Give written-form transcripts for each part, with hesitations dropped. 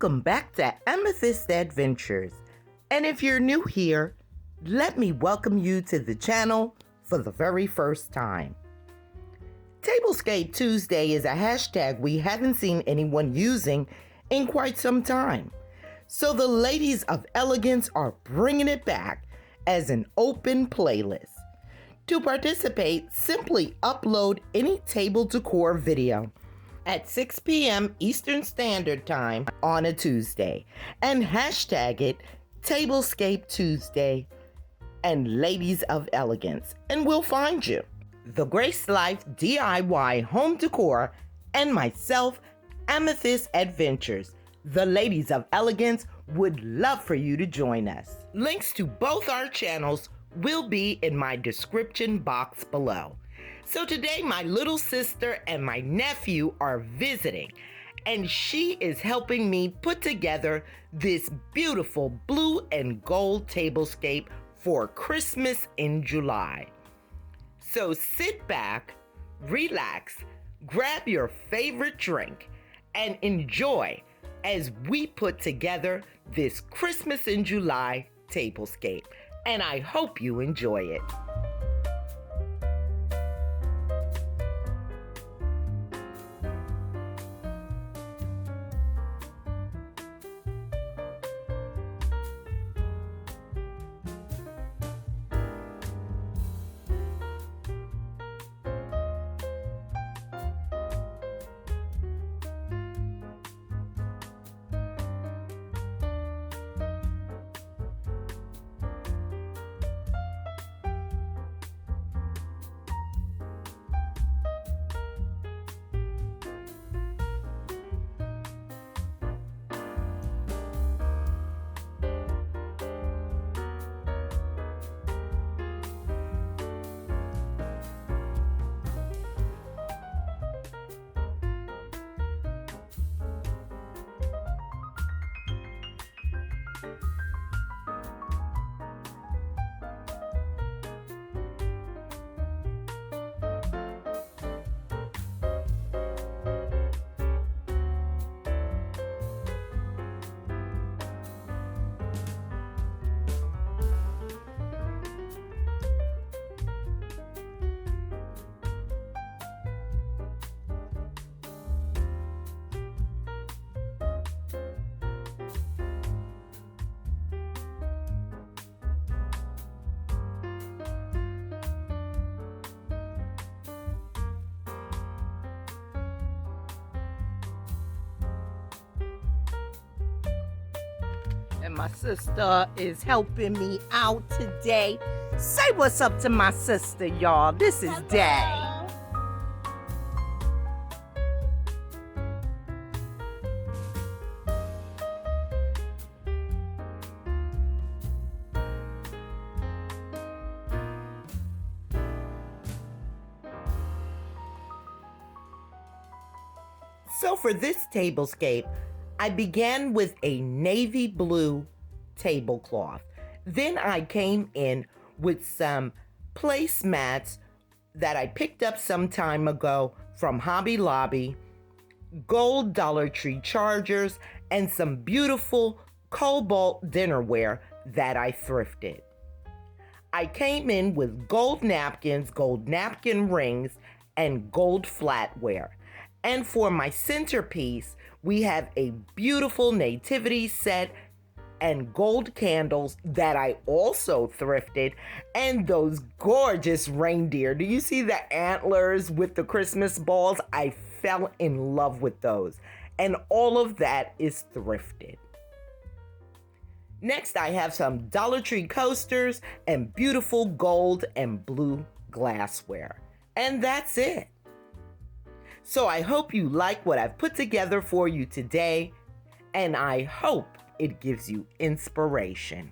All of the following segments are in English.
Welcome back to Amethyst Adventures. And if you're new here, let me welcome you to the channel for the very first time. Tablescape Tuesday is a hashtag we haven't seen anyone using in quite some time. So the ladies of elegance are bringing it back as an open playlist. To participate, simply upload any table decor video at 6 p.m. Eastern Standard Time on a Tuesday and hashtag it Tablescape Tuesday and Ladies of Elegance, and we'll find you. The Grace Life DIY Home Decor and myself, Amethyst Adventures, the Ladies of Elegance, would love for you to join us. Links to both our channels will be in my description box below. So today my little sister and my nephew are visiting, and she is helping me put together this beautiful blue and gold tablescape for Christmas in July. So sit back, relax, grab your favorite drink, and enjoy as we put together this Christmas in July tablescape. And I hope you enjoy it. And my sister is helping me out today. Say what's up to my sister, y'all. This is Day. So for this tablescape, I began with a navy blue tablecloth. Then I came in with some placemats that I picked up some time ago from Hobby Lobby, gold Dollar Tree chargers, and some beautiful cobalt dinnerware that I thrifted. I came in with gold napkins, gold napkin rings, and gold flatware. And for my centerpiece, we have a beautiful nativity set and gold candles that I also thrifted, and those gorgeous reindeer. Do you see the antlers with the Christmas balls? I fell in love with those, and all of that is thrifted. Next, I have some Dollar Tree coasters and beautiful gold and blue glassware, and that's it. So I hope you like what I've put together for you today, and I hope it gives you inspiration.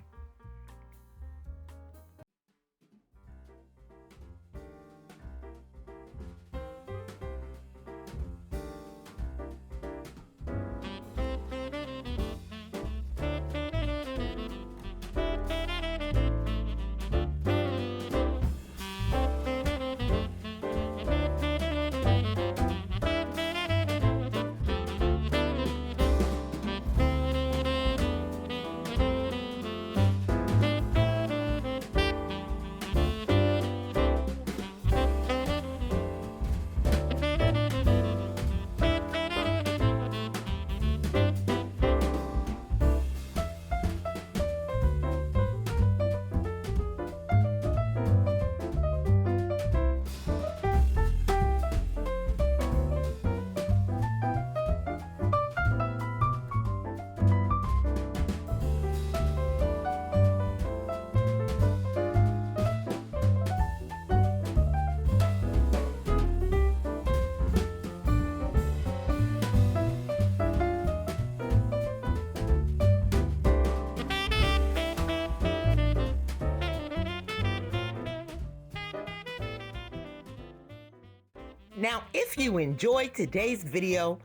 Now, if you enjoyed today's video,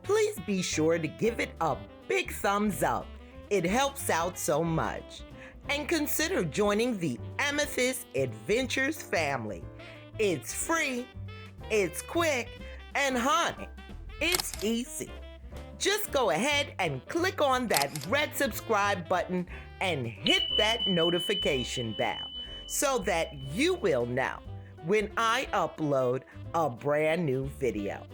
please be sure to give it a big thumbs up. It helps out so much. And consider joining the Amethyst Adventures family. It's free, it's quick, and honey, it's easy. Just go ahead and click on that red subscribe button and hit that notification bell so that you will know when I upload a brand new video.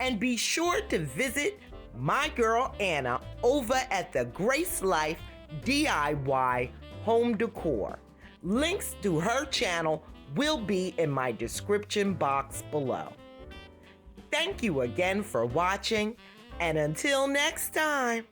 And be sure to visit my girl Anna over at the Grace Life DIY Home Decor. Links to her channel will be in my description box below. Thank you again for watching, and until next time.